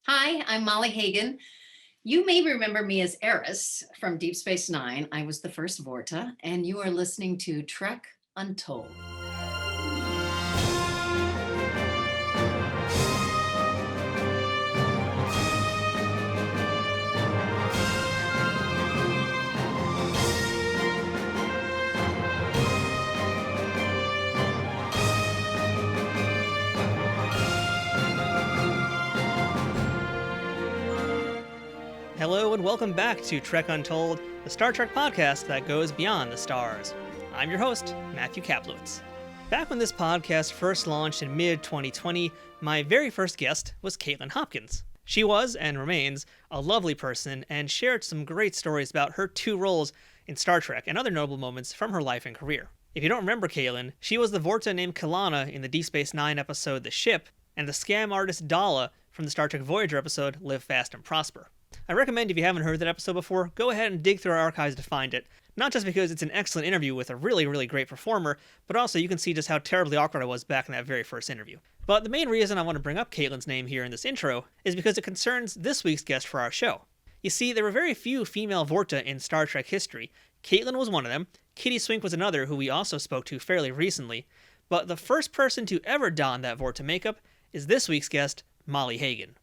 Hi, I'm Molly Hagan. You may remember me as Eris from Deep Space Nine. I was the first Vorta, and you are listening to Trek Untold. Hello and welcome back to Trek Untold, the Star Trek podcast that goes beyond the stars. I'm your host, Matthew Kaplowitz. Back when this podcast first launched in mid-2020, my very first guest was Caitlin Hopkins. She was, and remains, a lovely person and shared some great stories about her two roles in Star Trek and other notable moments from her life and career. If you don't remember Caitlin, she was the Vorta named Kalana in the Deep Space Nine episode The Ship, and the scam artist Dala from the Star Trek Voyager episode Live Fast and Prosper. I recommend if you haven't heard that episode before, go ahead and dig through our archives to find it. Not just because it's an excellent interview with a really great performer, but also you can see just how terribly awkward I was back in that very first interview. But the main reason I want to bring up Caitlin's name here in this intro is because it concerns this week's guest for our show. You see, there were very few female Vorta in Star Trek history. Caitlin was one of them, Kitty Swink was another who we also spoke to fairly recently, but the first person to ever don that Vorta makeup is this week's guest, Molly Hagan.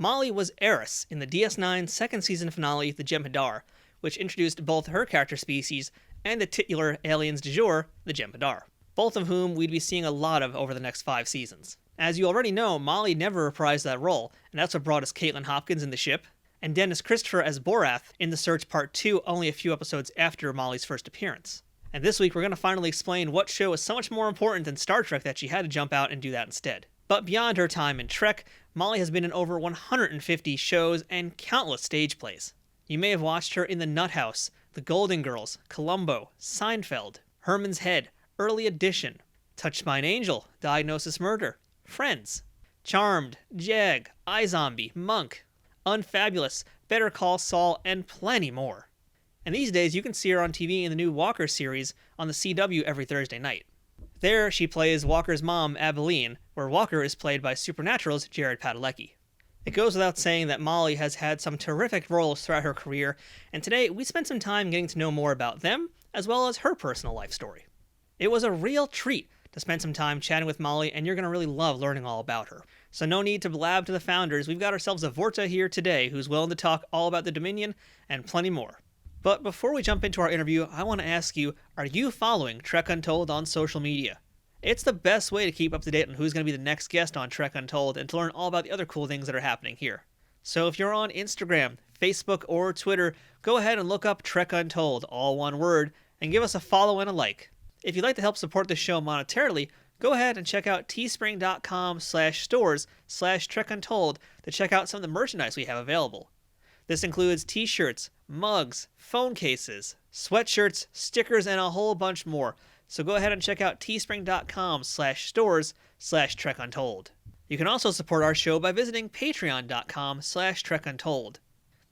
Molly was Eris in the DS9 second season finale, The Jem'Hadar, which introduced both her character species and the titular aliens du jour, the Jem'Hadar, both of whom we'd be seeing a lot of over the next 5 seasons. As you already know, Molly never reprised that role, and that's what brought us Caitlin Hopkins in The Ship, and Dennis Christopher as Borath in The Search Part 2 only a few episodes after Molly's first appearance. And this week we're going to finally explain what show is so much more important than Star Trek that she had to jump out and do that instead. But beyond her time in Trek, Molly has been in over 150 shows and countless stage plays. You may have watched her in The Nut House, The Golden Girls, Columbo, Seinfeld, Herman's Head, Early Edition, Touched by an Angel, Diagnosis Murder, Friends, Charmed, Jag, iZombie, Monk, Unfabulous, Better Call Saul, and plenty more. And these days you can see her on TV in the new Walker series on the CW every Thursday night. There, she plays Walker's mom, Abilene, where Walker is played by Supernatural's Jared Padalecki. It goes without saying that Molly has had some terrific roles throughout her career, and today we spent some time getting to know more about them, as well as her personal life story. It was a real treat to spend some time chatting with Molly, and you're going to really love learning all about her. So no need to blab to the founders, we've got ourselves a Vorta here today who's willing to talk all about the Dominion and plenty more. But before we jump into our interview, I want to ask you, are you following Trek Untold on social media? It's the best way to keep up to date on who's going to be the next guest on Trek Untold and to learn all about the other cool things that are happening here. So if you're on Instagram, Facebook, or Twitter, go ahead and look up Trek Untold, all one word, and give us a follow and a like. If you'd like to help support the show monetarily, go ahead and check out teespring.com/stores/trekuntold to check out some of the merchandise we have available. This includes t-shirts, mugs, phone cases, sweatshirts, stickers, and a whole bunch more. So go ahead and check out teespring.com/stores/trekuntold. You can also support our show by visiting patreon.com/trekuntold.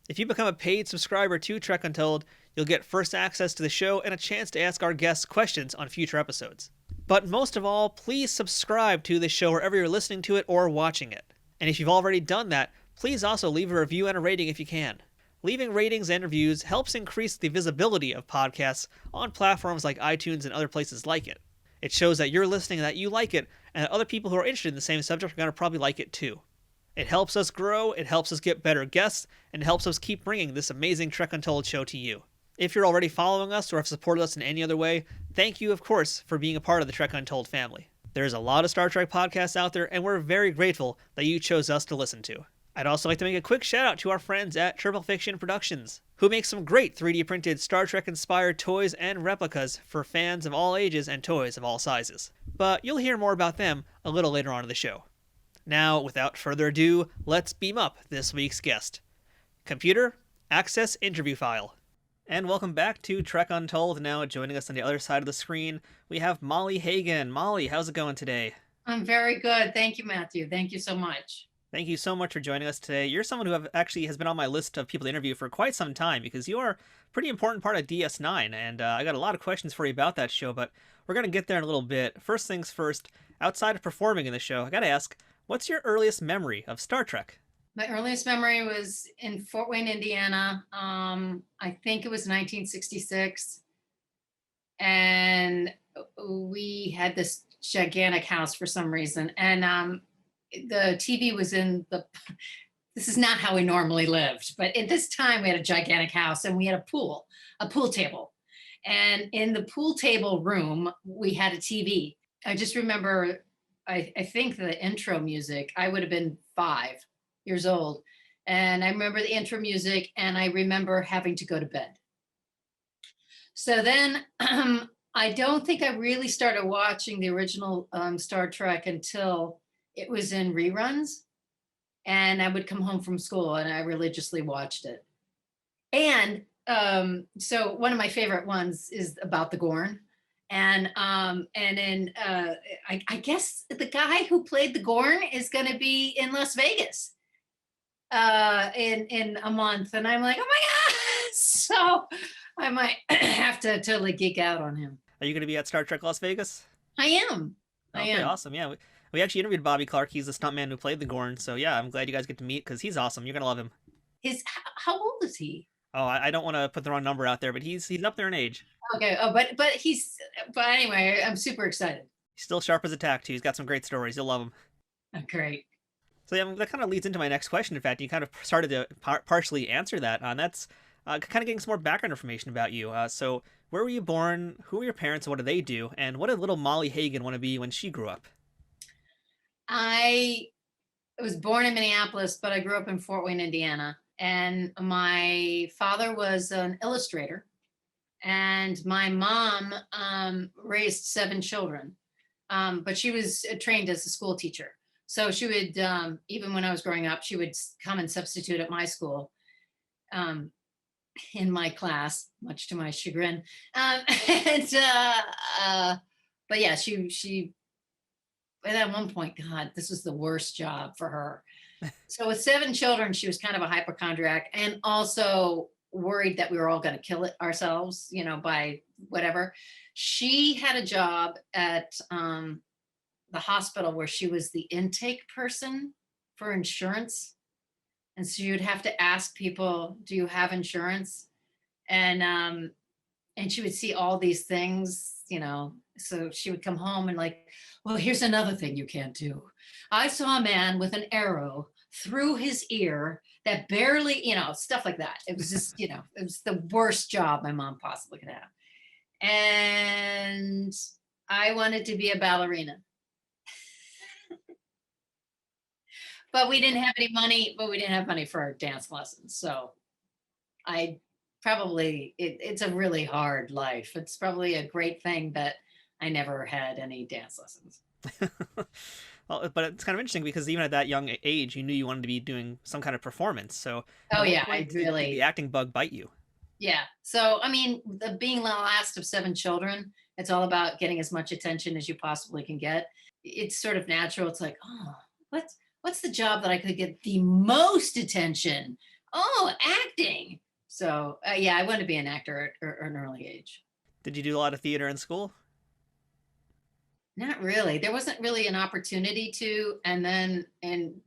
If you become a paid subscriber to Trek Untold, you'll get first access to the show and a chance to ask our guests questions on future episodes. But most of all, please subscribe to the show wherever you're listening to it or watching it. And if you've already done that, please also leave a review and a rating if you can. Leaving ratings and reviews helps increase the visibility of podcasts on platforms like iTunes and other places like it. It shows that you're listening and that you like it, and that other people who are interested in the same subject are going to probably like it too. It helps us grow, it helps us get better guests, and it helps us keep bringing this amazing Trek Untold show to you. If you're already following us or have supported us in any other way, thank you, of course, for being a part of the Trek Untold family. There's a lot of Star Trek podcasts out there, and we're very grateful that you chose us to listen to. I'd also like to make a quick shout out to our friends at Triple Fiction Productions, who make some great 3D printed Star Trek inspired toys and replicas for fans of all ages and toys of all sizes. But you'll hear more about them a little later on in the show. Now, without further ado, let's beam up this week's guest. Computer, access interview file. And welcome back to Trek Untold. Now joining us on the other side of the screen, we have Molly Hagan. Molly, how's it going today? I'm very good. Thank you, Matthew. Thank you so much. Thank you so much for joining us today. You're someone who actually has been on my list of people to interview for quite some time because you are a pretty important part of DS9, and I got a lot of questions for you about that show, but we're going to get there in a little bit. First things first, outside of performing in the show, I got to ask, what's your earliest memory of Star Trek? My earliest memory was in Fort Wayne, Indiana. I think it was 1966. And we had this gigantic house for some reason. And the TV was in the, this is not how we normally lived, but at this time we had a gigantic house and we had a pool table. And in the pool table room, we had a TV. I just remember, I think the intro music, I would have been 5 years old. And I remember the intro music and I remember having to go to bed. So then I don't think I really started watching the original Star Trek until it was in reruns. And I would come home from school and I religiously watched it. And so one of my favorite ones is about the Gorn. And then I guess the guy who played the Gorn is going to be in Las Vegas in a month, and I'm like, oh my god! So I might have to totally geek out on him. Are you going to be at Star Trek Las Vegas? I am. Okay, awesome. Yeah, we actually interviewed Bobby Clark. He's the stuntman who played the Gorn. So yeah, I'm glad you guys get to meet because he's awesome. You're gonna love him. How old is he? Oh, I don't want to put the wrong number out there, but he's up there in age. Okay. Oh, but anyway, I'm super excited. He's still sharp as a tack too. He's got some great stories. You'll love him. Oh, great. So yeah, that kind of leads into my next question. In fact, you kind of started to partially answer that. That's kind of getting some more background information about you. So where were you born? Who were your parents? What do they do? And what did little Molly Hagan want to be when she grew up? I was born in Minneapolis, but I grew up in Fort Wayne, Indiana. And my father was an illustrator, and my mom raised 7 children, but she was trained as a school teacher. So she would, even when I was growing up, she would come and substitute at my school in my class, much to my chagrin. But yeah, she, and at one point, God, this was the worst job for her. So with 7 children, she was kind of a hypochondriac and also worried that we were all going to kill it ourselves, by whatever. She had a job at the hospital where she was the intake person for insurance. And so you would have to ask people, do you have insurance? And she would see all these things, so she would come home and like, well, here's another thing you can't do. I saw a man with an arrow through his ear that barely, stuff like that. It was just, it was the worst job my mom possibly could have. And I wanted to be a ballerina. But we didn't have any money, for our dance lessons. So it's a really hard life. It's probably a great thing that I never had any dance lessons. Well, but it's kind of interesting because even at that young age, you knew you wanted to be doing some kind of performance. So, oh yeah, did the acting bug bite you? Yeah. So, I mean, being the last of 7 children, it's all about getting as much attention as you possibly can get. It's sort of natural. It's like, oh, what's the job that I could get the most attention? Oh, acting. So, yeah, I wanted to be an actor at an early age. Did you do a lot of theater in school? Not really. There wasn't really an opportunity to. And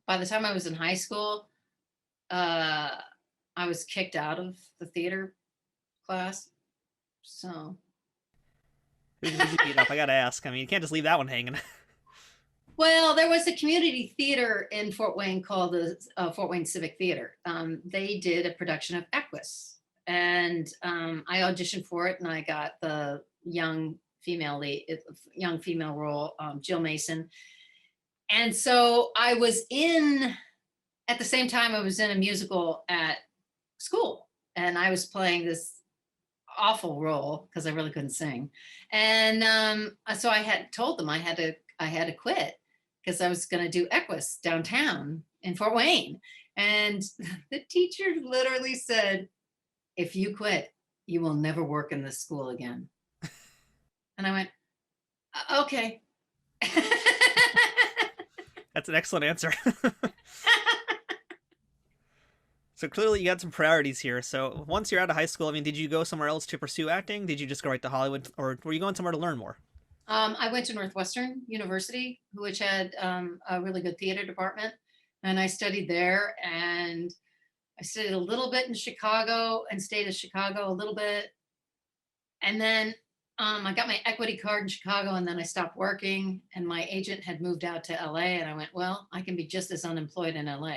by the time I was in high school, I was kicked out of the theater class. So. Who did you beat up? I got to ask. I mean, you can't just leave that one hanging. Well, there was a community theater in Fort Wayne called the Fort Wayne Civic Theater. They did a production of Equus, and I auditioned for it, and I got the young female role, Jill Mason. And so I was at the same time, I was in a musical at school, and I was playing this awful role because I really couldn't sing. And so I had told them I had to quit because I was going to do Equus downtown in Fort Wayne. And the teacher literally said, if you quit, you will never work in this school again. And I went, okay. That's an excellent answer. So clearly you got some priorities here. So once you're out of high school, I mean, did you go somewhere else to pursue acting? Did you just go right to Hollywood, or were you going somewhere to learn more? I went to Northwestern University, which had a really good theater department. and I studied there, and I studied a little bit in Chicago and stayed in Chicago a little bit. And then I got my equity card in Chicago, and then I stopped working. And my agent had moved out to LA, and I went, well, I can be just as unemployed in LA.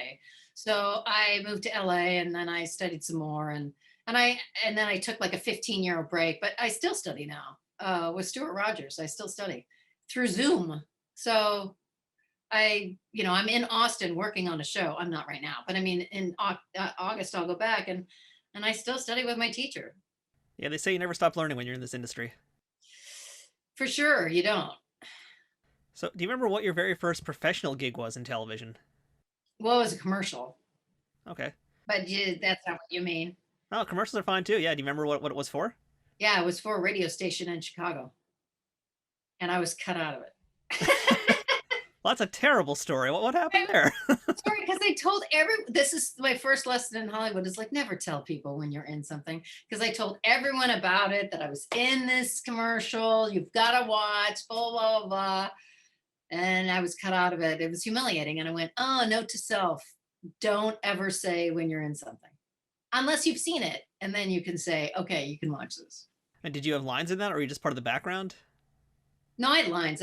So I moved to LA, and then I studied some more, and then I took like a 15-year break, but I still study now with Stuart Rogers. I still study through Zoom. So I'm in Austin working on a show. I'm not right now, but I mean, in August, I'll go back and I still study with my teacher. Yeah, they say you never stop learning when you're in this industry. For sure, you don't. So, do you remember what your very first professional gig was in television? Well, it was a commercial, Okay. but that's not what you mean. Oh, commercials are fine too. Yeah, do you remember what it was for? Yeah, it was for a radio station in Chicago, and I was cut out of it. Well, that's a terrible story. What happened there? Sorry, because I told this is my first lesson in Hollywood, is like, never tell people when you're in something. Because I told everyone about it, that I was in this commercial, you've got to watch, blah, blah, blah, blah. And I was cut out of it. It was humiliating. And I went, oh, note to self, don't ever say when you're in something, unless you've seen it. And then you can say, okay, you can watch this. And did you have lines in that, or were you just part of the background? No, I had lines.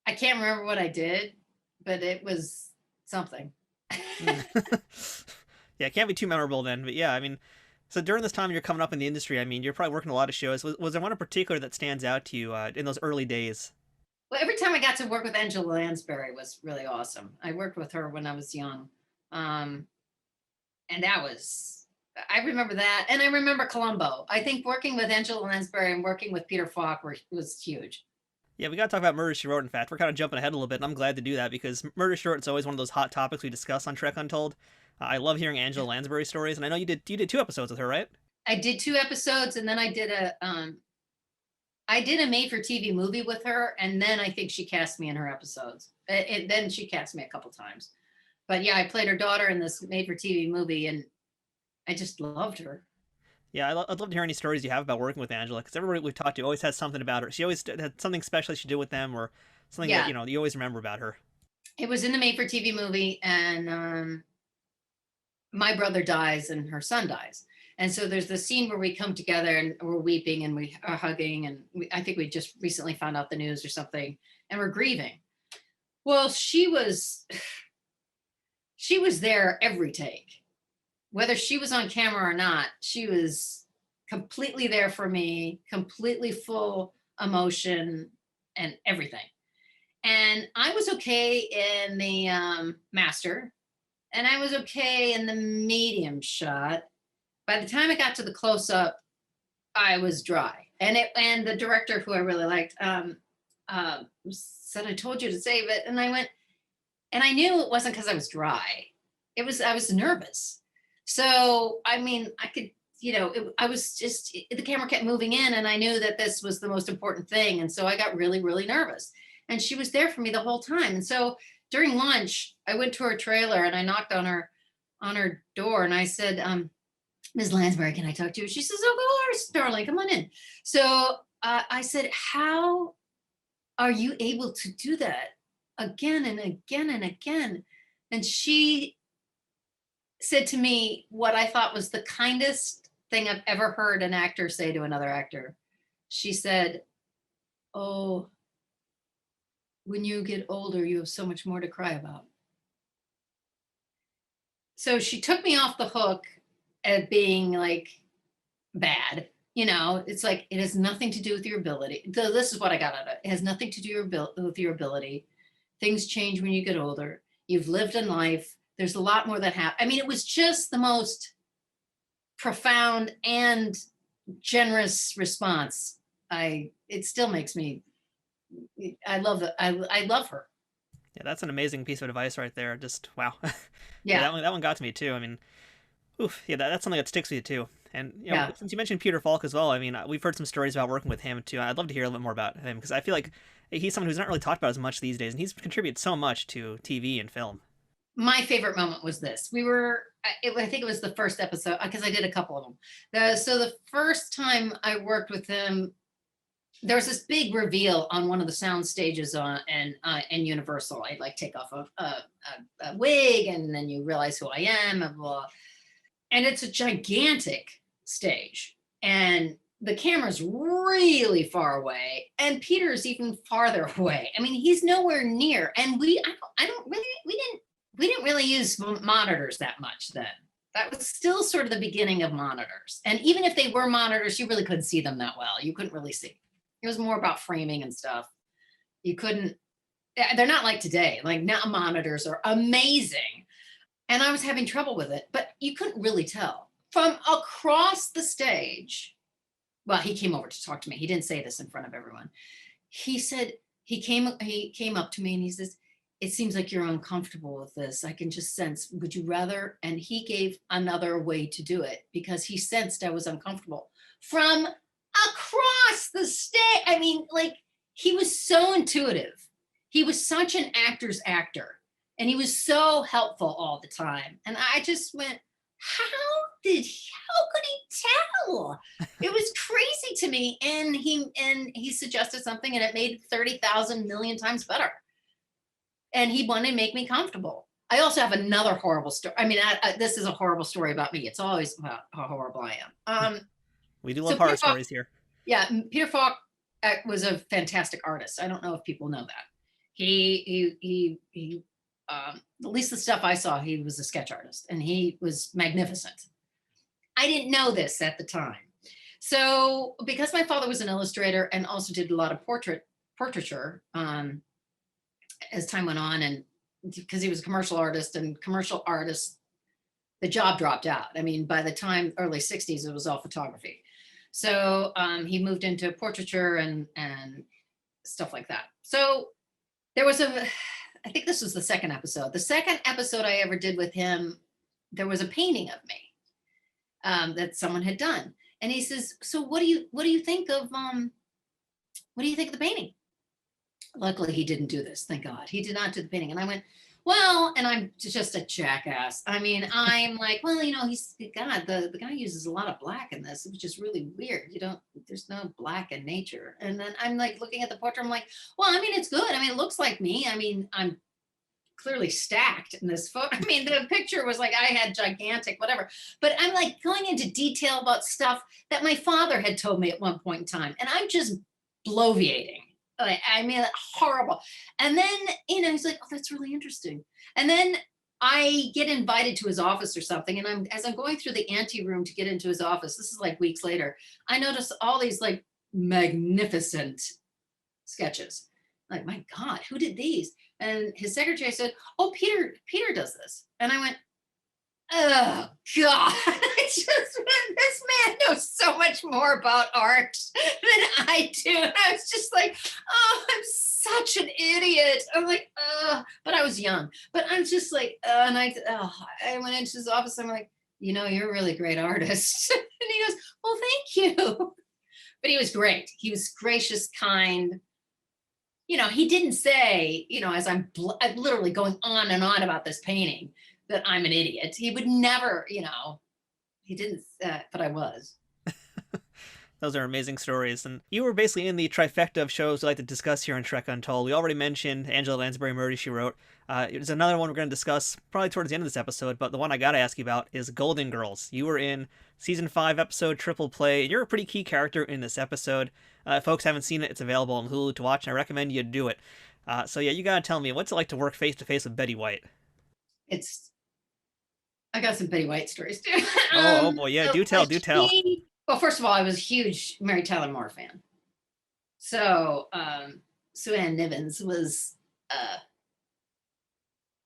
I can't remember what I did, but it was something. Yeah, it can't be too memorable then. But yeah, I mean, so during this time you're coming up in the industry, I mean, you're probably working a lot of shows. Was there one in particular that stands out to you in those early days? Well, every time I got to work with Angela Lansbury was really awesome. I worked with her when I was young. And I remember that. And I remember Columbo. I think working with Angela Lansbury and working with Peter Falk was huge. Yeah, we got to talk about Murder, She Wrote. In fact, we're kind of jumping ahead a little bit, and I'm glad to do that because Murder, She Wrote is always one of those hot topics we discuss on Trek Untold. I love hearing Angela Lansbury stories, and I know you did 2 episodes with her, right? I did 2 episodes, and then I did a made-for-TV movie with her, and then I think she cast me in her episodes. Then she cast me a couple times. But yeah, I played her daughter in this made-for-TV movie, and I just loved her. Yeah, I'd love to hear any stories you have about working with Angela, because everybody we've talked to always has something about her. She always had something special she did with them, or something Yeah. that you always remember about her. It was in the made-for-TV movie, and my brother dies and her son dies. And so there's the scene where we come together and we're weeping and we are hugging, and I think we just recently found out the news or something, and we're grieving. Well, she was there every take. Whether she was on camera or not, she was completely there for me, completely full emotion and everything. And I was okay in the master, and I was okay in the medium shot. By the time I got to the close up, I was dry. And the director, who I really liked, said, I told you to save it. And I went, and I knew it wasn't because I was dry. I was nervous. So, I mean, I could, I was just, the camera kept moving in, and I knew that this was the most important thing. And so I got really, really nervous. And she was there for me the whole time. And so during lunch, I went to her trailer and I knocked on her door, and I said, Ms. Lansbury, can I talk to you? She says, oh, of course, darling, come on in. So I said, how are you able to do that again and again and again? And she said to me what I thought was the kindest thing I've ever heard an actor say to another actor. She said, oh, when you get older, you have so much more to cry about. So she took me off the hook at being like bad. It's like, it has nothing to do with your ability. This is what I got out of it. It has nothing to do with your ability. Things change when you get older. You've lived in life. There's a lot more that happens. I mean, it was just the most profound and generous response. It still makes me, I love it. I love her. Yeah, that's an amazing piece of advice right there. Just wow. Yeah. That one got to me too. I mean, oof, yeah, that's something that sticks with you too. And Yeah. since you mentioned Peter Falk as well, I mean, we've heard some stories about working with him too. I'd love to hear a little bit more about him, because I feel like he's someone who's not really talked about as much these days, and he's contributed so much to TV and film. My favorite moment was this. I think it was the first episode, because I did a couple of them. So the first time I worked with him, there was this big reveal on one of the sound stages and Universal. I'd like take off a wig, and then you realize who I am, and blah. And it's a gigantic stage, and the camera's really far away, and Peter's even farther away. I mean, he's nowhere near, and we didn't really use monitors that much then. That was still sort of the beginning of monitors, and even if they were monitors, you really couldn't see them that well. You couldn't really see. It was more about framing and stuff. You couldn't, they're not like today. Like now monitors are amazing. And I was having trouble with it, but you couldn't really tell. From across the stage, well, he came over to talk to me. He didn't say this in front of everyone. He said, he came up to me and he says, "It seems like you're uncomfortable with this. I can just sense, would you rather?" And he gave another way to do it because he sensed I was uncomfortable. From across the stage. I mean, like, he was so intuitive. He was such an actor's actor, and he was so helpful all the time. And I just went, how could he tell? It was crazy to me. And he suggested something, and it made 30,000 million times better. And he wanted to make me comfortable. I also have another horrible story. I mean, this is a horrible story about me. It's always about how horrible I am. We do love horror stories here. Yeah, Peter Falk was a fantastic artist. I don't know if people know that. He at least the stuff I saw, he was a sketch artist, and he was magnificent. I didn't know this at the time. So because my father was an illustrator and also did a lot of portraiture as time went on, and because he was a commercial artist, and commercial artists, the job dropped out. I mean, by the time early 60s, it was all photography. So he moved into portraiture and stuff like that. So there was I think this was the second episode. The second episode I ever did with him, there was a painting of me that someone had done. And he says, "So what do you think of the painting?" Luckily, he didn't do this. Thank God. He did not do the painting. And I went, "Well," and I'm just a jackass. I mean, I'm like, "Well, the guy uses a lot of black in this, which is really weird. There's no black in nature." And then I'm like looking at the portrait. I'm like, "Well, I mean, it's good. I mean, it looks like me. I mean, I'm clearly stacked in this photo." I mean, the picture was like, I had gigantic, whatever. But I'm like going into detail about stuff that my father had told me at one point in time. And I'm just bloviating. I mean, horrible. And then, he's like, "Oh, that's really interesting." And then I get invited to his office or something. And as I'm going through the ante room to get into his office, this is like weeks later, I notice all these like magnificent sketches. Like, my God, who did these? And his secretary said, "Oh, Peter does this." And I went, "Oh God." This man knows so much more about art than I do. And I was just like, "Oh, I'm such an idiot." I'm like, but I was young. But I'm just like, and I went into his office. I'm like, "You're a really great artist." And he goes, "Well, thank you." But he was great. He was gracious, kind. He didn't say, as I'm literally going on and on about this painting, that I'm an idiot. He would never, he didn't, but I was. Those are amazing stories. And you were basically in the trifecta of shows we like to discuss here on Trek Untold. We already mentioned Angela Lansbury, Murder, She Wrote. There's another one we're going to discuss probably towards the end of this episode, but the one I got to ask you about is Golden Girls. You were in season 5 episode Triple Play. You're a pretty key character in this episode. If folks haven't seen it, it's available on Hulu to watch, and I recommend you do it. So yeah, you got to tell me, what's it like to work face to face with Betty White? I got some Betty White stories too. Oh boy, yeah, do tell. Well, first of all, I was a huge Mary Tyler Moore fan. So Sue Ann Nivens was,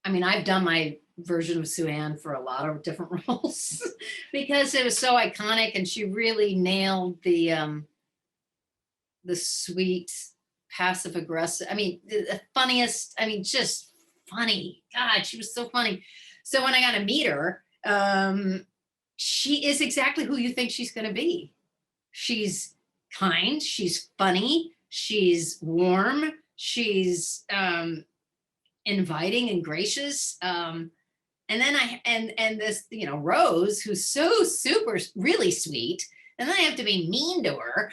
I've done my version of Sue Ann for a lot of different roles because it was so iconic, and she really nailed the sweet, passive aggressive. The funniest, just funny. God, she was so funny. So when I got to meet her, she is exactly who you think she's going to be. She's kind, she's funny, she's warm, she's inviting and gracious. And then and this, Rose, who's so super, really sweet, and then I have to be mean to her.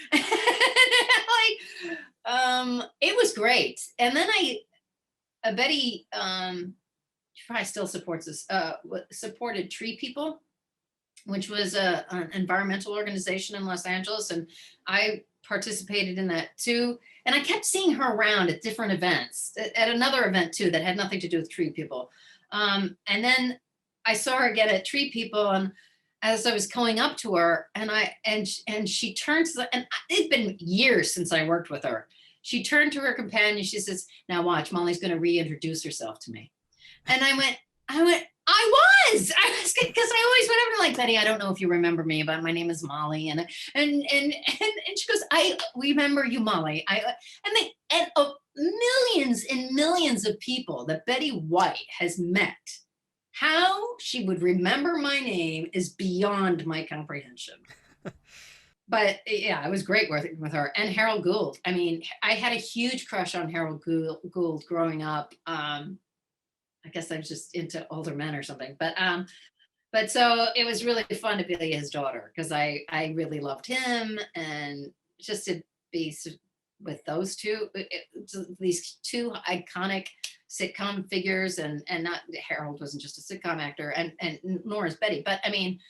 It was great. And then Betty, she probably still supports this, supported Tree People, which was an environmental organization in Los Angeles. And I participated in that too. And I kept seeing her around at different events, at another event too, that had nothing to do with Tree People. And then I saw her again at Tree People, and as I was going up to her, and she turned to and it'd been years since I worked with her. She turned to her companion. She says, "Now watch, Molly's going to reintroduce herself to me." And I went, I was because I always went over to like, "Betty, I don't know if you remember me, but my name is Molly." And she goes, "I remember you, Molly." Millions and millions of people that Betty White has met. How she would remember my name is beyond my comprehension. But yeah, it was great working with her. And Harold Gould. I mean, I had a huge crush on Harold Gould growing up. I guess I was just into older men or something. But so it was really fun to be his daughter, because I really loved him, and just to be with those two, these two iconic sitcom figures, and not Harold wasn't just a sitcom actor, and nor is Betty, but I mean,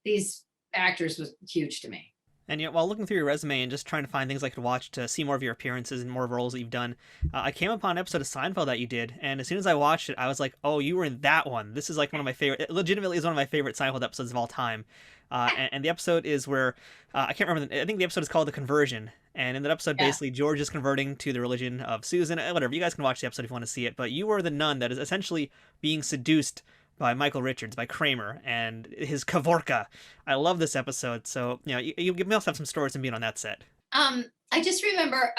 these actors was huge to me. And while looking through your resume and just trying to find things I could watch to see more of your appearances and more of roles that you've done, I came upon an episode of Seinfeld that you did, and as soon as I watched it, I was like, "Oh, you were in that one." This is like one of my favorite. It legitimately is one of my favorite Seinfeld episodes of all time. And the episode is where I can't remember. I think the episode is called "The Conversion," and in that episode, basically George is converting to the religion of Susan. Whatever, you guys can watch the episode if you want to see it. But you were the nun that is essentially being seduced by Michael Richards, by Kramer, and his Kavorka. I love this episode. So, you must have some stories from being on that set. I just remember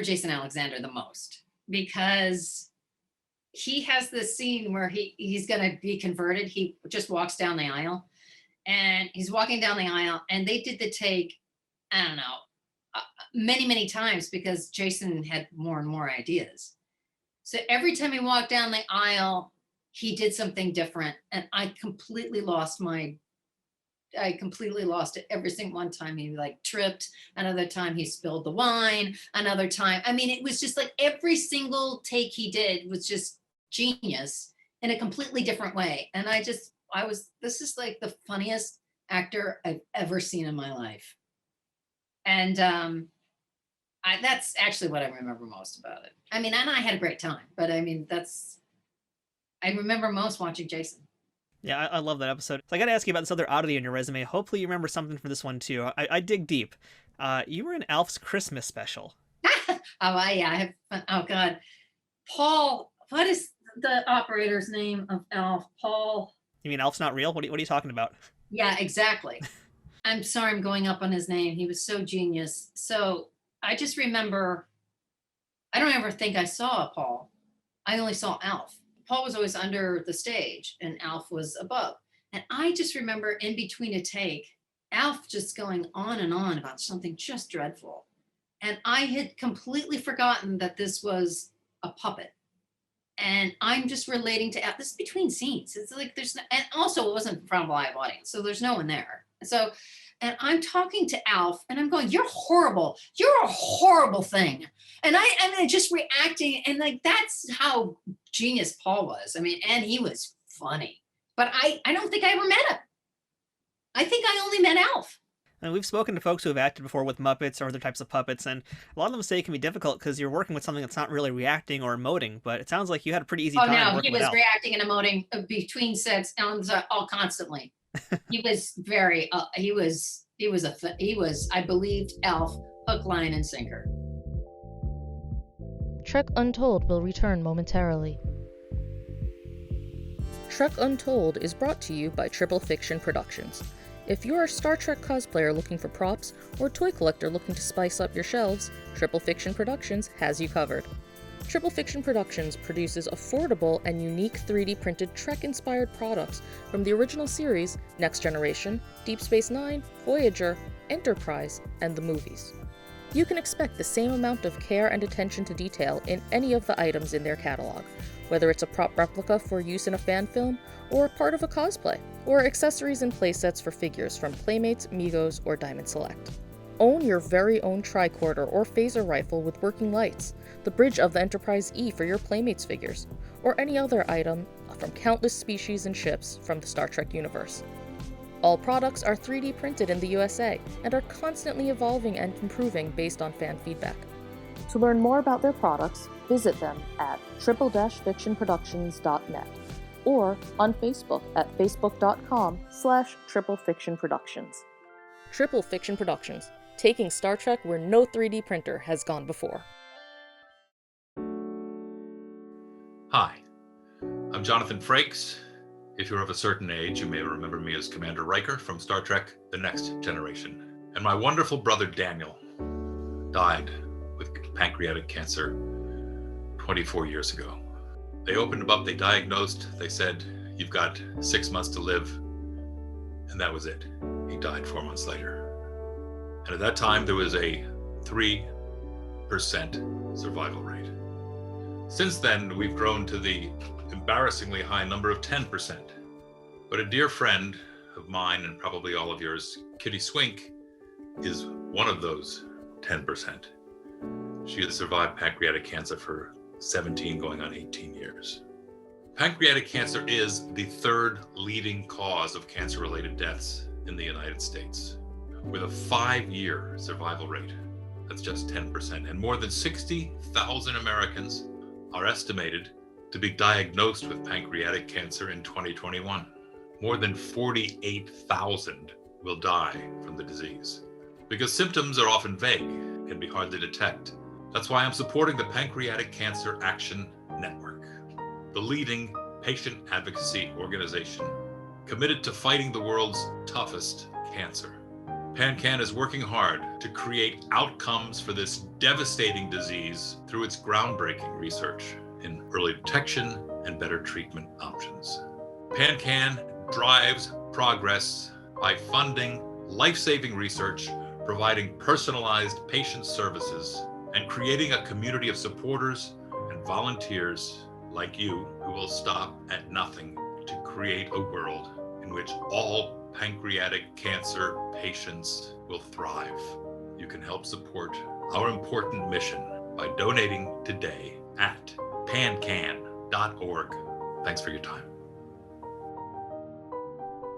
Jason Alexander the most, because he has this scene where he's going to be converted. He just walks down the aisle, and he's walking down the aisle, and they did the take, I don't know, many, many times, because Jason had more and more ideas. So every time he walked down the aisle, he did something different. And I completely lost it every single one time. He like tripped, another time he spilled the wine, another time. I mean, it was just like every single take he did was just genius in a completely different way. And this is like the funniest actor I've ever seen in my life. And that's actually what I remember most about it. I mean, and I had a great time, but I mean, I remember most watching Jason. Yeah, I love that episode. So I got to ask you about this other oddity in your resume. Hopefully you remember something from this one too. I dig deep. You were in Alf's Christmas special. Yeah, I have fun. Oh God, Paul. What is the operator's name of Alf? Paul. You mean Alf's not real? What are you talking about? Yeah, exactly. I'm sorry, I'm going up on his name. He was so genius. So I just remember, I don't ever think I saw Paul. I only saw Alf. Paul was always under the stage and Alf was above. And I just remember in between a take, Alf just going on and on about something just dreadful. And I had completely forgotten that this was a puppet. And I'm just relating to Alf. This is between scenes. It's like and also it wasn't in front of a live audience, so there's no one there. So, and I'm talking to Alf and I'm going, "You're horrible. You're a horrible thing." And I'm just reacting. And like, that's how genius Paul was. I mean, and he was funny, but I don't think I ever met him. I think I only met Alf. And we've spoken to folks who have acted before with Muppets or other types of puppets, and a lot of them say it can be difficult because you're working with something that's not really reacting or emoting, but it sounds like you had a pretty easy time working with Alf. He was reacting and emoting between sets all constantly. He was very, he was, I believed Alf, hook, line, and sinker. Trek Untold will return momentarily. Trek Untold is brought to you by Triple Fiction Productions. If you're a Star Trek cosplayer looking for props, or toy collector looking to spice up your shelves, Triple Fiction Productions has you covered. Triple Fiction Productions produces affordable and unique 3D printed Trek-inspired products from the original series, Next Generation, Deep Space Nine, Voyager, Enterprise, and the movies. You can expect the same amount of care and attention to detail in any of the items in their catalog, whether it's a prop replica for use in a fan film, or a part of a cosplay, or accessories and playsets for figures from Playmates, Migos, or Diamond Select. Own your very own tricorder or phaser rifle with working lights, the bridge of the Enterprise E for your Playmates figures, or any other item from countless species and ships from the Star Trek universe. All products are 3D printed in the USA and are constantly evolving and improving based on fan feedback. To learn more about their products, visit them at triple-fictionproductions.net or on Facebook at facebook.com/triplefictionproductions. Triple Fiction Productions, taking Star Trek where no 3D printer has gone before. Hi, I'm Jonathan Frakes. If you're of a certain age, you may remember me as Commander Riker from Star Trek The Next Generation. And my wonderful brother Daniel died with pancreatic cancer 24 years ago. They opened him up, they diagnosed, they said, "You've got 6 months to live." And that was it. He died 4 months later. And at that time, there was a 3% survival rate. Since then, we've grown to the embarrassingly high number of 10%. But a dear friend of mine, and probably all of yours, Kitty Swink, is one of those 10%. She has survived pancreatic cancer for 17 going on 18 years. Pancreatic cancer is the third leading cause of cancer-related deaths in the United States, with a 5-year survival rate. That's just 10%. And more than 60,000 Americans are estimated to be diagnosed with pancreatic cancer in 2021. More than 48,000 will die from the disease because symptoms are often vague and can be hard to detect. That's why I'm supporting the Pancreatic Cancer Action Network, the leading patient advocacy organization committed to fighting the world's toughest cancer. PanCan is working hard to create outcomes for this devastating disease through its groundbreaking research in early detection and better treatment options. PanCan drives progress by funding life-saving research, providing personalized patient services, and creating a community of supporters and volunteers like you who will stop at nothing to create a world in which all pancreatic cancer patients will thrive. You can help support our important mission by donating today at pancan.org. Thanks for your time.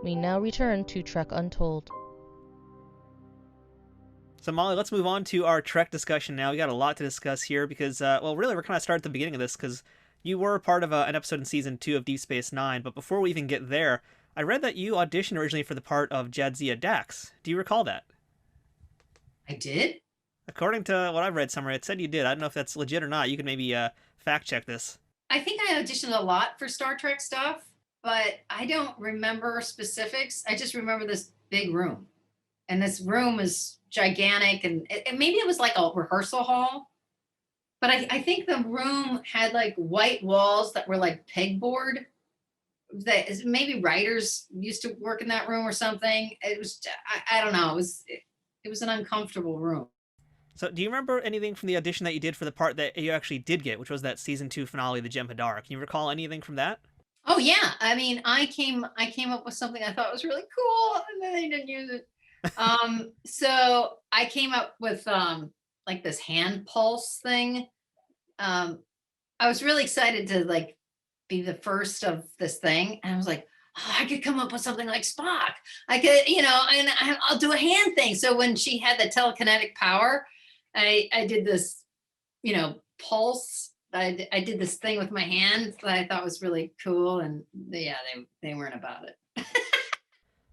We now return to Trek Untold. So Molly, let's move on to our Trek discussion now. We got a lot to discuss here because, really, we're kind of starting at the beginning of this because you were part of an episode in Season 2 of Deep Space Nine, but before we even get there, I read that you auditioned originally for the part of Jadzia Dax. Do you recall that? I did? According to what I've read somewhere, it said you did. I don't know if that's legit or not. You could maybe fact check this. I think I auditioned a lot for Star Trek stuff, but I don't remember specifics. I just remember this big room. And this room is gigantic, and maybe it was like a rehearsal hall. But I think the room had like white walls that were like pegboard. That maybe writers used to work in that room or something. It was, I don't know. It was an uncomfortable room. So do you remember anything from the audition that you did for the part that you actually did get, which was that Season 2 finale, the Jem'Hadar? Can you recall anything from that? Oh yeah. I mean, I came up with something I thought was really cool, and then they didn't use it. So I came up with like this hand pulse thing. I was really excited to like be the first of this thing, and I was like, oh, I could come up with something like Spock. I could, and I'll do a hand thing. So when she had the telekinetic power, I did this, pulse. I did this thing with my hand that I thought was really cool, and they weren't about it.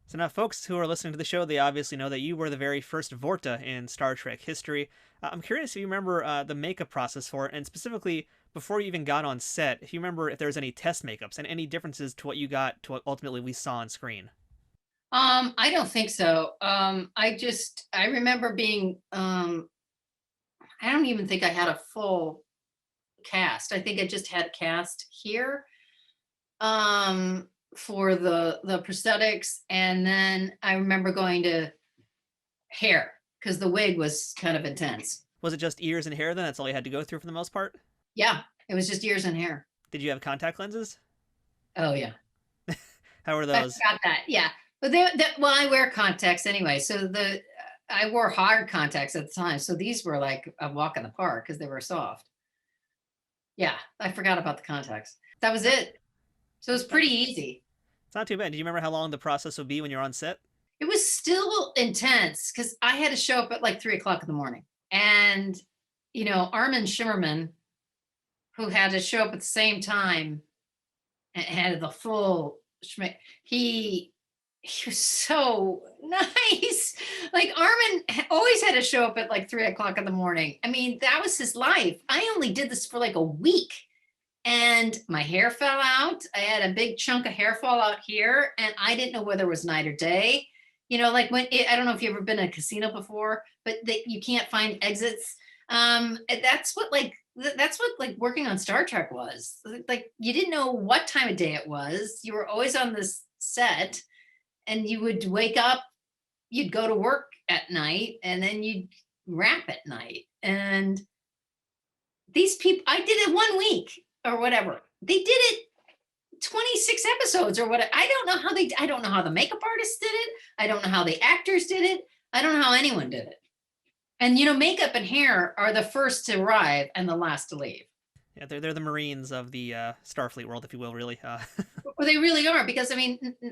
So now folks who are listening to the show, they obviously know that you were the very first Vorta in Star Trek history. I'm curious if you remember the makeup process for it, and specifically before you even got on set, if you remember if there was any test makeups and any differences to what you got to what ultimately we saw on screen. I don't think so. I remember being, I don't even think I had a full cast. I think I just had cast here. For the prosthetics, and then I remember going to hair because the wig was kind of intense. Was it just ears and hair then? That's all you had to go through for the most part? Yeah, it was just ears and hair. Did you have contact lenses? Oh yeah. How were those? I got that. Yeah, but well, I wear contacts anyway, so I wore hard contacts at the time, so these were like a walk in the park because they were soft. Yeah, I forgot about the contacts. That was it. So it was pretty easy. It's not too bad. Do you remember how long the process would be when you're on set? It was still intense because I had to show up at like 3 o'clock in the morning. And, Armin Shimerman, who had to show up at the same time and had the full he was so nice. Like Armin always had to show up at like 3 o'clock in the morning. I mean, that was his life. I only did this for like a week and my hair fell out. I had a big chunk of hair fall out here and I didn't know whether it was night or day. Like I don't know if you've ever been in a casino before, but you can't find exits. That's what working on Star Trek was. Like you didn't know what time of day it was. You were always on this set and you would wake up, you'd go to work at night and then you'd wrap at night. And these people, I did it 1 week or whatever. They did it 26 episodes or what. I don't know how the makeup artists did it. I don't know how the actors did it. I don't know how anyone did it. And makeup and hair are the first to arrive and the last to leave. Yeah, they're the Marines of the Starfleet world, if you will, really. Well, they really are because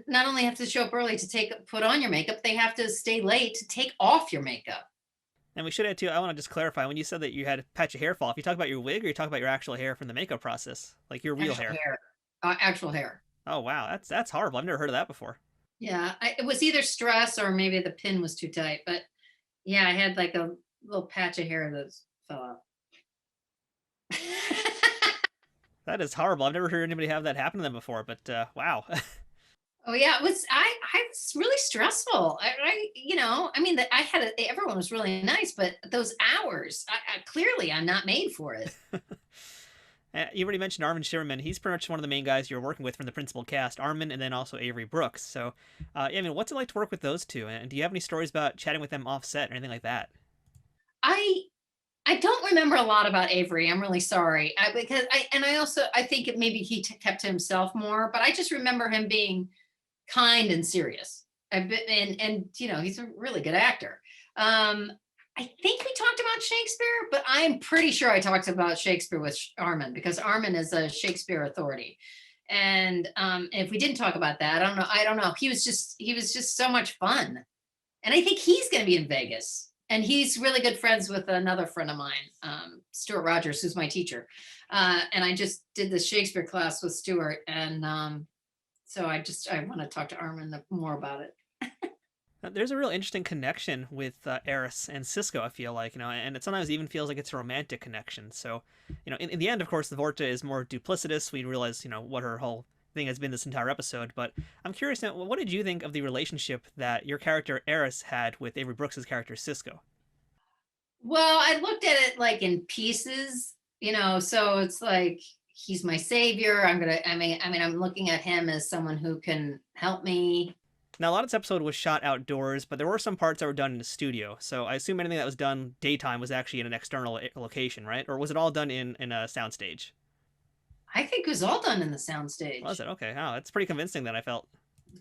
not only have to show up early to put on your makeup, they have to stay late to take off your makeup. And we should add too. I want to just clarify when you said that you had a patch of hair fall. If you talk about your wig, or you talk about your actual hair from the makeup process, like your real hair. Actual hair. Oh wow, that's horrible. I've never heard of that before. Yeah, it was either stress or maybe the pin was too tight. But yeah, I had like a little patch of hair that fell out. That is horrible. I've never heard anybody have that happen to them before. But wow. Oh yeah, it was. I was really stressful. Everyone was really nice, but those hours, clearly I'm not made for it. You already mentioned Armin Shimerman. He's pretty much one of the main guys you're working with from the principal cast, Armin, and then also Avery Brooks. So, what's it like to work with those two? And do you have any stories about chatting with them off set or anything like that? I don't remember a lot about Avery. I'm really sorry. I think maybe he kept to himself more, but I just remember him being kind and serious. He's a really good actor. I think we talked about Shakespeare, but I'm pretty sure I talked about Shakespeare with Armin because Armin is a Shakespeare authority. And if we didn't talk about that, I don't know. He was just so much fun. And I think he's going to be in Vegas. And he's really good friends with another friend of mine, Stuart Rogers, who's my teacher. And I just did this Shakespeare class with Stuart. And so I want to talk to Armin more about it. There's a real interesting connection with Eris and Sisko, I feel like, and it sometimes even feels like it's a romantic connection. So, in the end, of course, the Vorta is more duplicitous. We realize, what her whole thing has been this entire episode. But I'm curious now, what did you think of the relationship that your character Eris had with Avery Brooks' character Sisko? Well, I looked at it like in pieces, so it's like he's my savior. I'm looking at him as someone who can help me. Now, a lot of this episode was shot outdoors, but there were some parts that were done in the studio. So I assume anything that was done daytime was actually in an external location, right? Or was it all done in a soundstage? I think it was all done in the soundstage. Was it? Okay. Oh, that's pretty convincing then, I felt.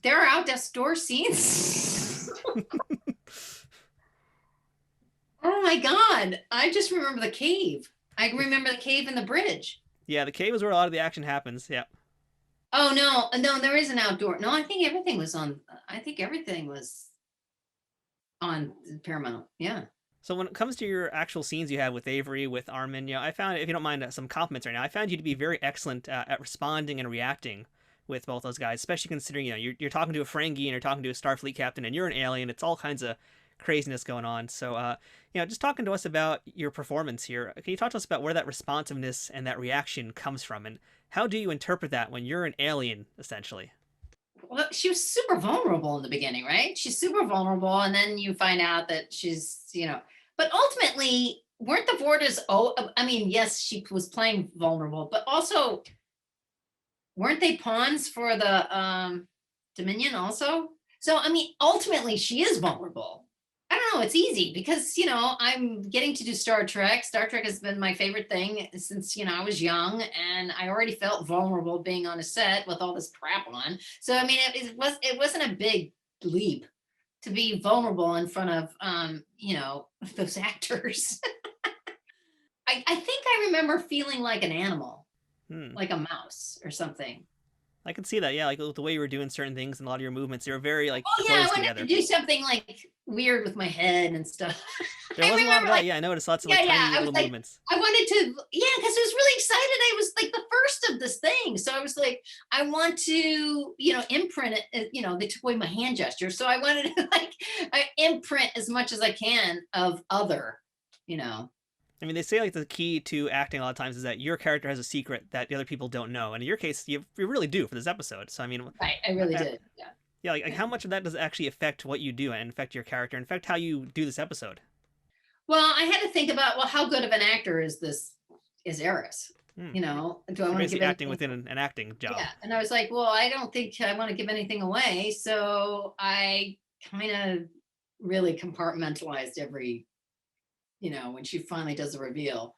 There are outdoor scenes. Oh my God. I just remember the cave. I remember the cave and the bridge. Yeah, the cave is where a lot of the action happens. Yeah. Oh, no, there is an outdoor. No, I think everything was on Paramount. Yeah. So when it comes to your actual scenes you had with Avery, with Armin, I found, if you don't mind some compliments right now, I found you to be very excellent at responding and reacting with both those guys, especially considering, you're talking to a Ferengi and you're talking to a Starfleet captain and you're an alien. It's all kinds of craziness going on. So, just talking to us about your performance here, can you talk to us about where that responsiveness and that reaction comes from? And how do you interpret that when you're an alien, essentially? Well, she was super vulnerable in the beginning, right? She's super vulnerable. And then you find out that she's, but ultimately, weren't the Vortas, yes, she was playing vulnerable, but also, weren't they pawns for the Dominion also? So, ultimately, she is vulnerable. I don't know, it's easy because, I'm getting to do Star Trek. Star Trek has been my favorite thing since, I was young, and I already felt vulnerable being on a set with all this crap on. So, it wasn't a big leap to be vulnerable in front of, those actors. I think I remember feeling like an animal, Hmm. like a mouse or something. I can see that. Yeah, like the way you were doing certain things and a lot of your movements, they were very like Oh yeah, I close wanted to together. do something like weird with my head and stuff. There I was a lot of remember that. like, Yeah, I noticed lots of like yeah, tiny I was little like, movements. I wanted to, yeah, because I was really excited. I was like the first of this thing. So I was like, I want to, imprint it, they took away my hand gesture. So I wanted to like imprint as much as I can of other, you know. I mean, they say like the key to acting a lot of times is that your character has a secret that the other people don't know, and in your case, you really do for this episode. So I mean, Right. I really uh, did. Yeah. yeah, like how much of that does actually affect what you do and affect your character and affect how you do this episode? Well, I had to think about, well, how good of an actor is Eris? Hmm. Do I You're want to give basically acting anything? within an acting job. Yeah. And I was like, well, I don't think I want to give anything away. So I kind of really compartmentalized every, when she finally does the reveal.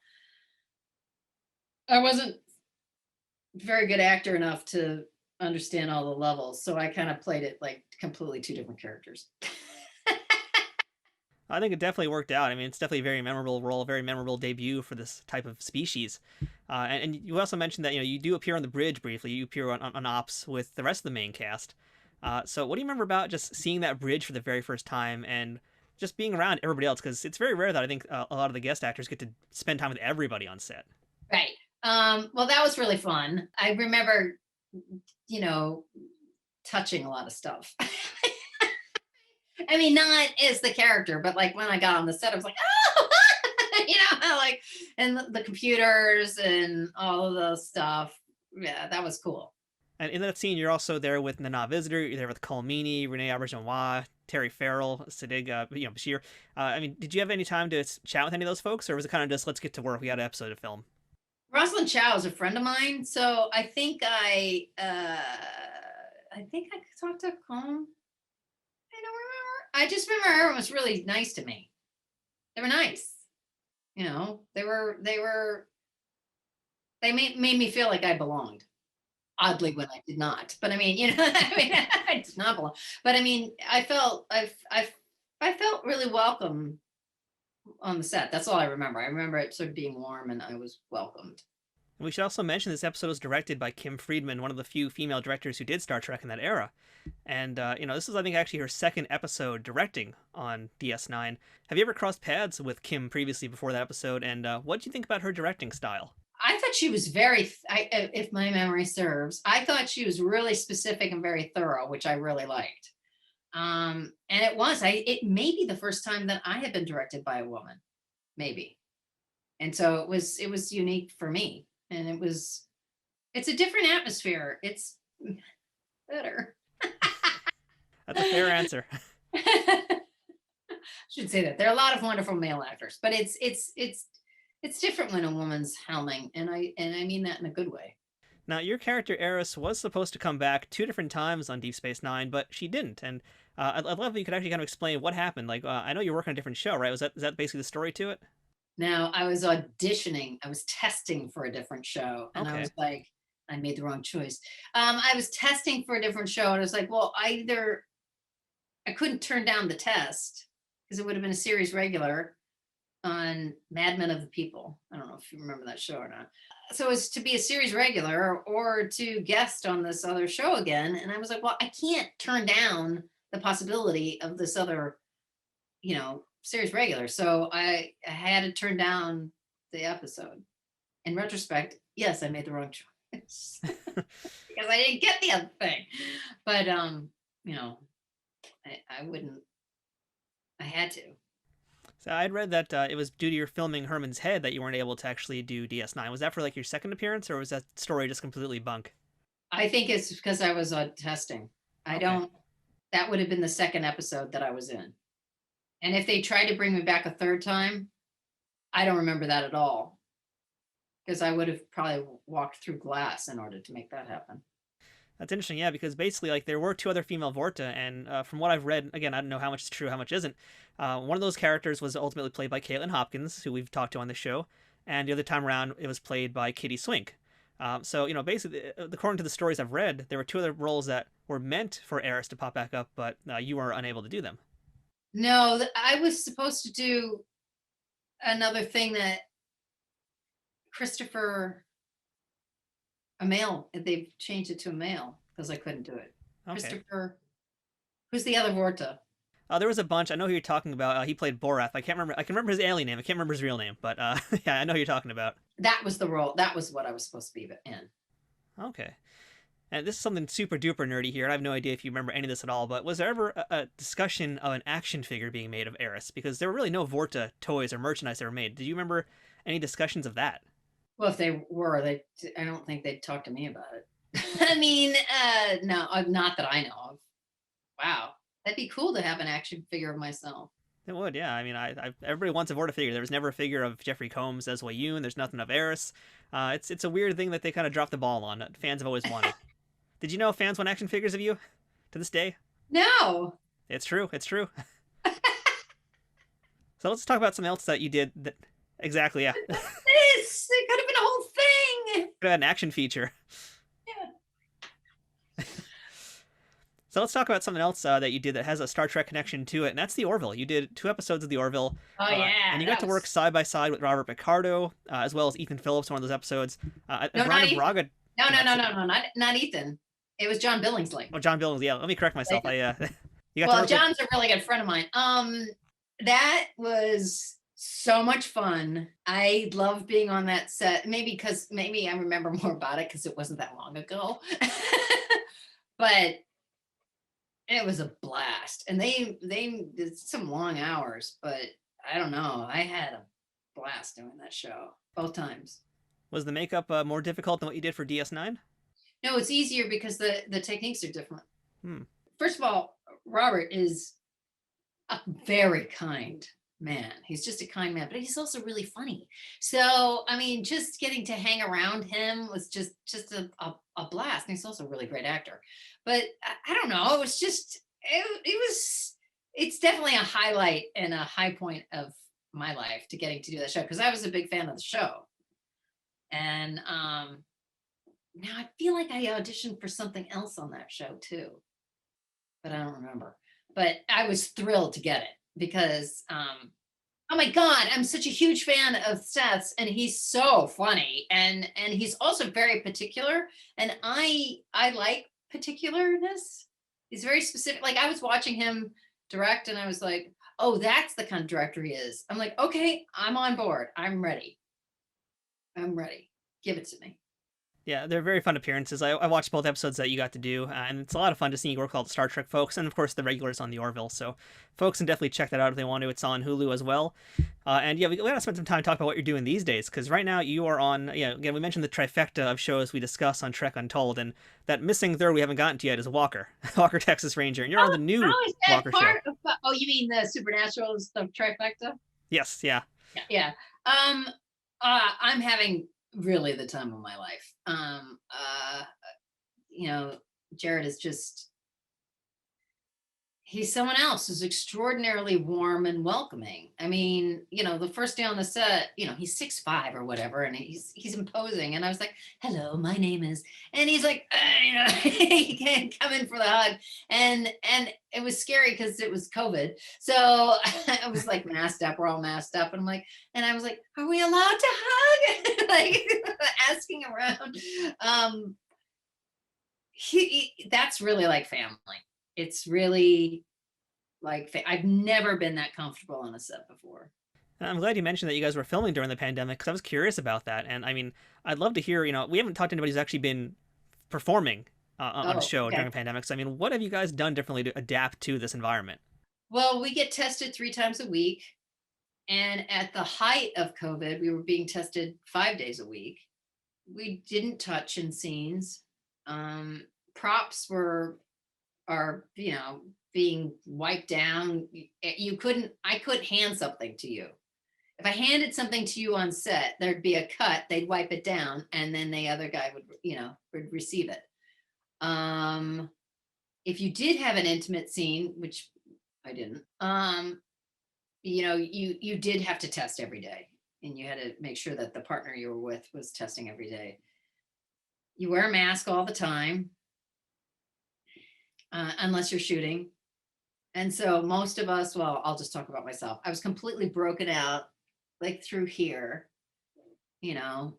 I wasn't very good actor enough to understand all the levels. So I kind of played it like completely two different characters. I think it definitely worked out. I mean, it's definitely a very memorable role, a very memorable debut for this type of species. And you also mentioned that you do appear on the bridge briefly. You appear on Ops with the rest of the main cast. So what do you remember about just seeing that bridge for the very first time and just being around everybody else? Because it's very rare that I think a lot of the guest actors get to spend time with everybody on set. Right. Well, that was really fun. I remember, touching a lot of stuff. I mean, not as the character, but like when I got on the set, I was like, oh, like, and the computers and all of the stuff. Yeah, that was cool. And in that scene, you're also there with Nana Visitor. You're there with Colmini, Renee Auberjonois, Terry Farrell, Sadig, Bashir. I mean, did you have any time to chat with any of those folks, or was it kind of just let's get to work? We got an episode to film. Rosalind Chow is a friend of mine, so I think I talked to Colm. I don't remember. I just remember everyone was really nice to me. They were nice. They made me feel like I belonged. Oddly, when I did not. But I mean, I did not belong. But I mean, I felt really welcome on the set. That's all I remember. I remember it sort of being warm and I was welcomed. And we should also mention this episode was directed by Kim Friedman, one of the few female directors who did Star Trek in that era. And, this is, I think, actually her second episode directing on DS9. Have you ever crossed paths with Kim previously before that episode? And what did you think about her directing style? I thought she was if my memory serves, I thought she was really specific and very thorough, which I really liked. And it may be the first time that I had been directed by a woman, maybe. And so it was unique for me. And it's a different atmosphere. It's better. That's a fair answer. Should say that. There are a lot of wonderful male actors, but it's different when a woman's helming, and I mean that in a good way. Now, your character Eris was supposed to come back 2 different times on Deep Space Nine, but she didn't. And I'd love if you could actually kind of explain what happened. Like, I know you're working on a different show, right? Is that basically the story to it? Now, I was auditioning. I was testing for a different show, and Okay. I was like, I made the wrong choice. I was testing for a different show, and I was like, well, I couldn't turn down the test because it would have been a series regular on Mad Men of the People. I don't know if you remember that show or not. So it's to be a series regular or to guest on this other show again. And I was like, well, I can't turn down the possibility of this other, series regular. So I had to turn down the episode. In retrospect, yes, I made the wrong choice because I didn't get the other thing. But I wouldn't. I had to. So I'd read that it was due to your filming Herman's Head that you weren't able to actually do DS9. Was that for like your second appearance, or was that story just completely bunk? I think it's because I was testing. Okay. That would have been the second episode that I was in. And if they tried to bring me back a third time, I don't remember that at all. Because I would have probably walked through glass in order to make that happen. That's interesting, yeah, because basically, like, there were 2 other female Vorta, and from what I've read, again, I don't know how much is true, how much isn't. One of those characters was ultimately played by Caitlin Hopkins, who we've talked to on the show, and the other time around, it was played by Kitty Swink. So, basically, according to the stories I've read, there were 2 other roles that were meant for Eris to pop back up, but you were unable to do them. No, I was supposed to do another thing that Christopher, a male, they've changed it to a male because I couldn't do it. Okay. Christopher, who's the other Vorta? There was a bunch. I know who you're talking about. He played Borath. I can't remember. I can remember his alien name. I can't remember his real name, but yeah, I know who you're talking about. That was the role. That was what I was supposed to be in. Okay. And this is something super duper nerdy here. I have no idea if you remember any of this at all, but was there ever a discussion of an action figure being made of Eris? Because there were really no Vorta toys or merchandise that were made. Do you remember any discussions of that? Well, if they were, I don't think they'd talk to me about it. I mean, no, not that I know of. Wow, that'd be cool to have an action figure of myself. It would, yeah. I mean, everybody wants a Vorta figure. There was never a figure of Jeffrey Combs as Wayun. There's nothing of Eris. It's a weird thing that they kind of dropped the ball on. Fans have always wanted. Did you know fans want action figures of you to this day? No. It's true. It's true. So let's talk about something else that you did. Exactly, yeah. It could have been a whole thing. Could have had an action feature. Yeah. So let's talk about something else that you did that has a Star Trek connection to it, and that's the Orville. You did 2 episodes of the Orville. Oh yeah. And you got to work side by side with Robert Picardo, as well as Ethan Phillips, one of those episodes. No, Rhonda Braga. No, not Ethan. It was John Billingsley. Oh, John Billingsley. Yeah, let me correct myself. You got well, John's a really good friend of mine. That was so much fun. I love being on that set. Maybe I remember more about it because it wasn't that long ago. But it was a blast. And they did some long hours, but I don't know. I had a blast doing that show both times. Was the makeup more difficult than what you did for DS9? No, it's easier because the techniques are different. First of all, Robert is a very kind man. He's just a kind man, but he's also really funny. So, I mean, just getting to hang around him was just a blast. And he's also a really great actor. But I don't know. It was just, it's definitely a highlight and a high point of my life to getting to do that show because I was a big fan of the show. And now I feel like I auditioned for something else on that show too, but I don't remember. But I was thrilled to get it because, oh my God, I'm such a huge fan of Seth's, and he's so funny, and he's also very particular, and I like particularness. He's very specific. Like I was watching him direct, and I was like, oh, that's the kind of director he is. I'm like, okay, I'm on board. I'm ready. Give it to me. Yeah, they're very fun appearances. I watched both episodes that you got to do, and it's a lot of fun to see you work with all the Star Trek folks, and of course the regulars on the Orville. So folks can definitely check that out if they want to. It's on Hulu as well. And yeah, we got to spend some time talking about what you're doing these days, because right now you are on, again, we mentioned the trifecta of shows we discuss on Trek Untold, and that missing third we haven't gotten to yet is Walker, Walker Texas Ranger, and you're on the new Walker show. Oh, you mean the supernatural stuff trifecta? Yes, yeah. Yeah. I'm having really the time of my life. Jared is just, he's someone else who's extraordinarily warm and welcoming. I mean, the first day on the set, he's 6'5" or whatever, and he's imposing. And I was like, hello, my name is, and he's like, he can't come in for the hug. And it was scary because it was COVID. So I was like masked up, we're all masked up. And I was like, are we allowed to hug? Like asking around. That's really like family. It's really like, I've never been that comfortable on a set before. I'm glad you mentioned that you guys were filming during the pandemic, because I was curious about that. And I mean, I'd love to hear, we haven't talked to anybody who's actually been performing on a show during a pandemic. So, I mean, what have you guys done differently to adapt to this environment? Well, we get tested 3 times a week. And at the height of COVID, we were being tested 5 days a week. We didn't touch in scenes. Props are being wiped down. I couldn't hand something to you. If I handed something to you on set, there'd be a cut, they'd wipe it down, and then the other guy would receive it. If you did have an intimate scene, which I didn't, you did have to test every day, and you had to make sure that the partner you were with was testing every day. You wear a mask all the time, unless you're shooting. And so most of us, well, I'll just talk about myself. I was completely broken out, like through here, you know,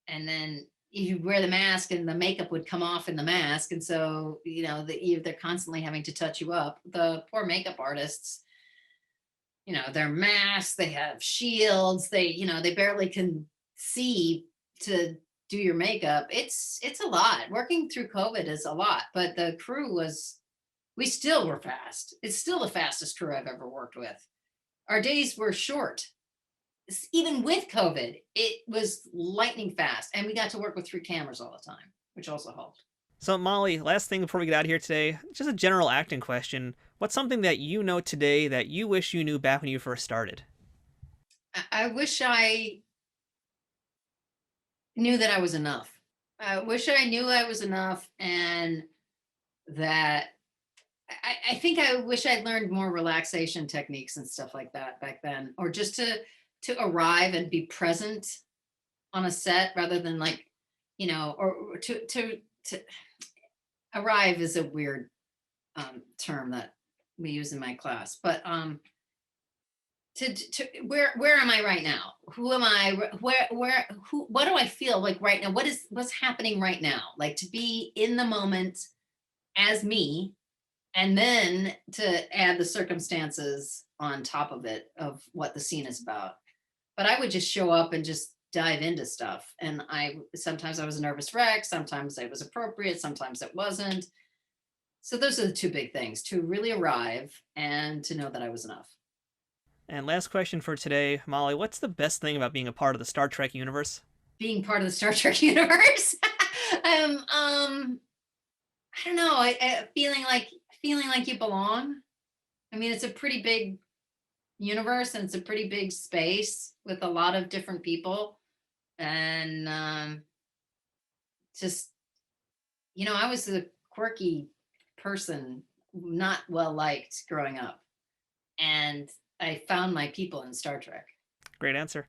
and then you wear the mask and the makeup would come off in the mask. And so, you know, they're constantly having to touch you up. The poor makeup artists, you know, they're masked, they have shields, they barely can see to do your makeup. It's a lot. Working through COVID is a lot, but the crew we still were fast. It's still the fastest crew I've ever worked with. Our days were short. Even with COVID, it was lightning fast. And we got to work with 3 cameras all the time, which also helped. So, Molly, last thing before we get out of here today, just a general acting question. What's something that you know today that you wish you knew back when you first started? I wish I knew that I was enough. I wish I knew I was enough, and that I think I wish I'd learned more relaxation techniques and stuff like that back then, or just to arrive and be present on a set rather than like, you know, or to arrive is a weird term that we use in my class, but where am I right now? Who am I? What do I feel like right now? What's happening right now? Like to be in the moment as me, and then to add the circumstances on top of it of what the scene is about. But I would just show up and just dive into stuff. And sometimes I was a nervous wreck, sometimes it was appropriate, sometimes it wasn't. So those are the 2 big things: to really arrive and to know that I was enough. And last question for today, Molly, what's the best thing about being a part of the Star Trek universe? Being part of the Star Trek universe? I don't know. Feeling like you belong. I mean, it's a pretty big universe and it's a pretty big space with a lot of different people. And just, you know, I was a quirky person, not well liked growing up. And I found my people in Star Trek. Great answer.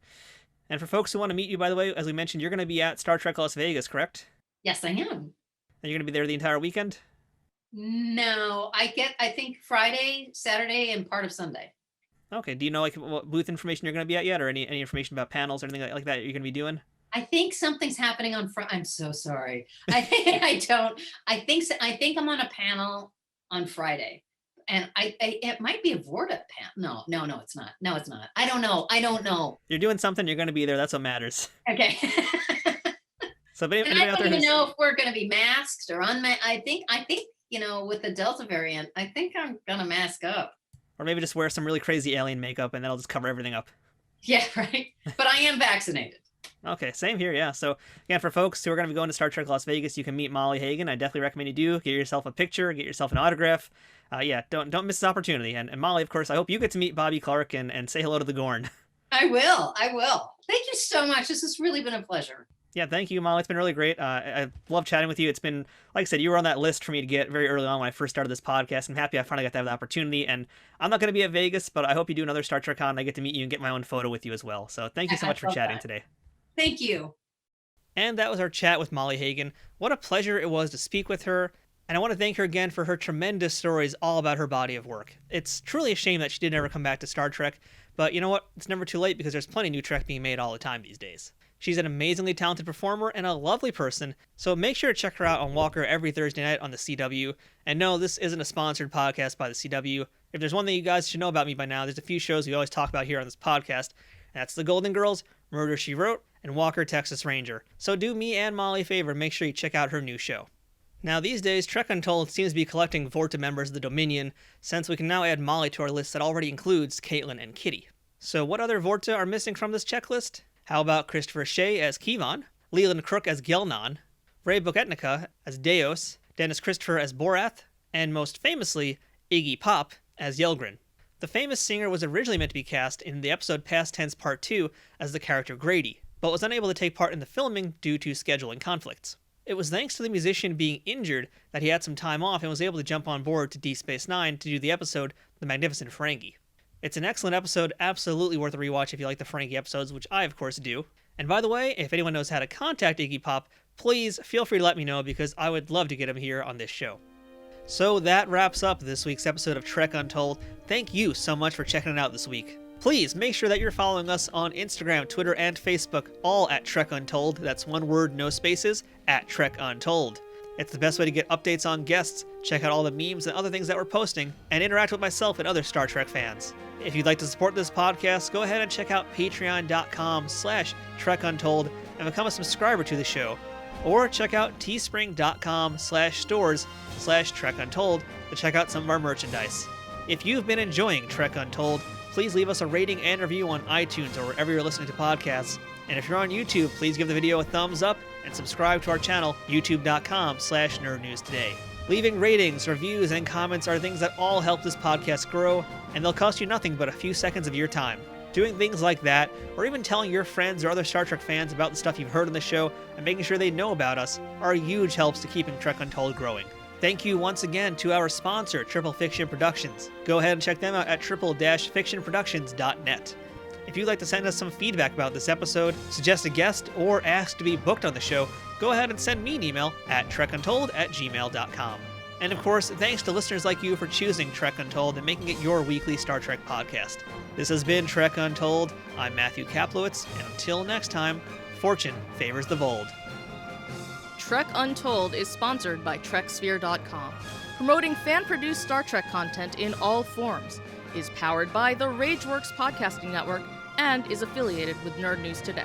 And for folks who want to meet you, by the way, as we mentioned, you're going to be at Star Trek Las Vegas, correct? Yes, I am. And you're going to be there the entire weekend? No, I think Friday, Saturday, and part of Sunday. Okay. Do you know like what booth information you're going to be at yet, or any information about panels or anything like that you're going to be doing? I think something's happening on Friday. I'm so sorry. I don't. I think I'm on a panel on Friday, and it might be a Vorta panel. No, it's not. No, it's not. I don't know. You're doing something. You're going to be there. That's what matters. Okay. So, but and I don't even know if we're going to be masked or unmasked. I think, you know, with the Delta variant, I think I'm going to mask up. Or maybe just wear some really crazy alien makeup and that'll just cover everything up. Yeah, right. But I am vaccinated. Okay, same here, yeah. So, again, for folks who are going to be going to Star Trek Las Vegas, you can meet Molly Hagan. I definitely recommend you do. Get yourself a picture, get yourself an autograph. Yeah, don't miss this opportunity. And Molly, of course, I hope you get to meet Bobby Clark and say hello to the Gorn. I will. Thank you so much. This has really been a pleasure. Yeah, thank you, Molly. It's been really great. I love chatting with you. It's been, like I said, you were on that list for me to get very early on when I first started this podcast. I'm happy I finally got to have the opportunity. And I'm not going to be at Vegas, but I hope you do another Star Trek Con and I get to meet you and get my own photo with you as well. So thank you so much for chatting today. Thank you. And that was our chat with Molly Hagan. What a pleasure it was to speak with her. And I want to thank her again for her tremendous stories all about her body of work. It's truly a shame that she did never come back to Star Trek. But you know what? It's never too late because there's plenty of new Trek being made all the time these days. She's an amazingly talented performer and a lovely person, so make sure to check her out on Walker every Thursday night on the CW. And no, this isn't a sponsored podcast by the CW. If there's one thing you guys should know about me by now, there's a few shows we always talk about here on this podcast. And that's The Golden Girls, Murder, She Wrote, and Walker, Texas Ranger. So do me and Molly a favor, make sure you check out her new show. Now these days, Trek Untold seems to be collecting Vorta members of the Dominion, since we can now add Molly to our list that already includes Caitlin and Kitty. So what other Vorta are missing from this checklist? How about Christopher Shea as Kevon, Leland Crook as Gelnon, Ray Buketnica as Deos, Dennis Christopher as Borath, and most famously, Iggy Pop as Yelgrin. The famous singer was originally meant to be cast in the episode Past Tense Part 2 as the character Grady, but was unable to take part in the filming due to scheduling conflicts. It was thanks to the musician being injured that he had some time off and was able to jump on board to Deep Space Nine to do the episode The Magnificent Ferengi. It's an excellent episode, absolutely worth a rewatch if you like the Ferengi episodes, which I of course do. And by the way, if anyone knows how to contact Iggy Pop, please feel free to let me know because I would love to get him here on this show. So that wraps up this week's episode of Trek Untold. Thank you so much for checking it out this week. Please make sure that you're following us on Instagram, Twitter, and Facebook, all at Trek Untold. That's one word, no spaces, at Trek Untold. It's the best way to get updates on guests, check out all the memes and other things that we're posting, and interact with myself and other Star Trek fans. If you'd like to support this podcast, go ahead and check out patreon.com/TrekUntold and become a subscriber to the show. Or check out teespring.com/stores/TrekUntold to check out some of our merchandise. If you've been enjoying Trek Untold, please leave us a rating and review on iTunes or wherever you're listening to podcasts. And if you're on YouTube, please give the video a thumbs up and subscribe to our channel, youtube.com/nerdnewstoday. Leaving ratings, reviews, and comments are things that all help this podcast grow, and they'll cost you nothing but a few seconds of your time. Doing things like that, or even telling your friends or other Star Trek fans about the stuff you've heard on the show and making sure they know about us, are huge helps to keeping Trek Untold growing. Thank you once again to our sponsor, Triple Fiction Productions. Go ahead and check them out at triple-fictionproductions.net. If you'd like to send us some feedback about this episode, suggest a guest, or ask to be booked on the show, go ahead and send me an email at trekuntold@gmail.com. And of course, thanks to listeners like you for choosing Trek Untold and making it your weekly Star Trek podcast. This has been Trek Untold. I'm Matthew Kaplowitz, and until next time, fortune favors the bold. Trek Untold is sponsored by TrekSphere.com, promoting fan-produced Star Trek content in all forms, is powered by the RageWorks Podcasting Network, and is affiliated with Nerd News Today.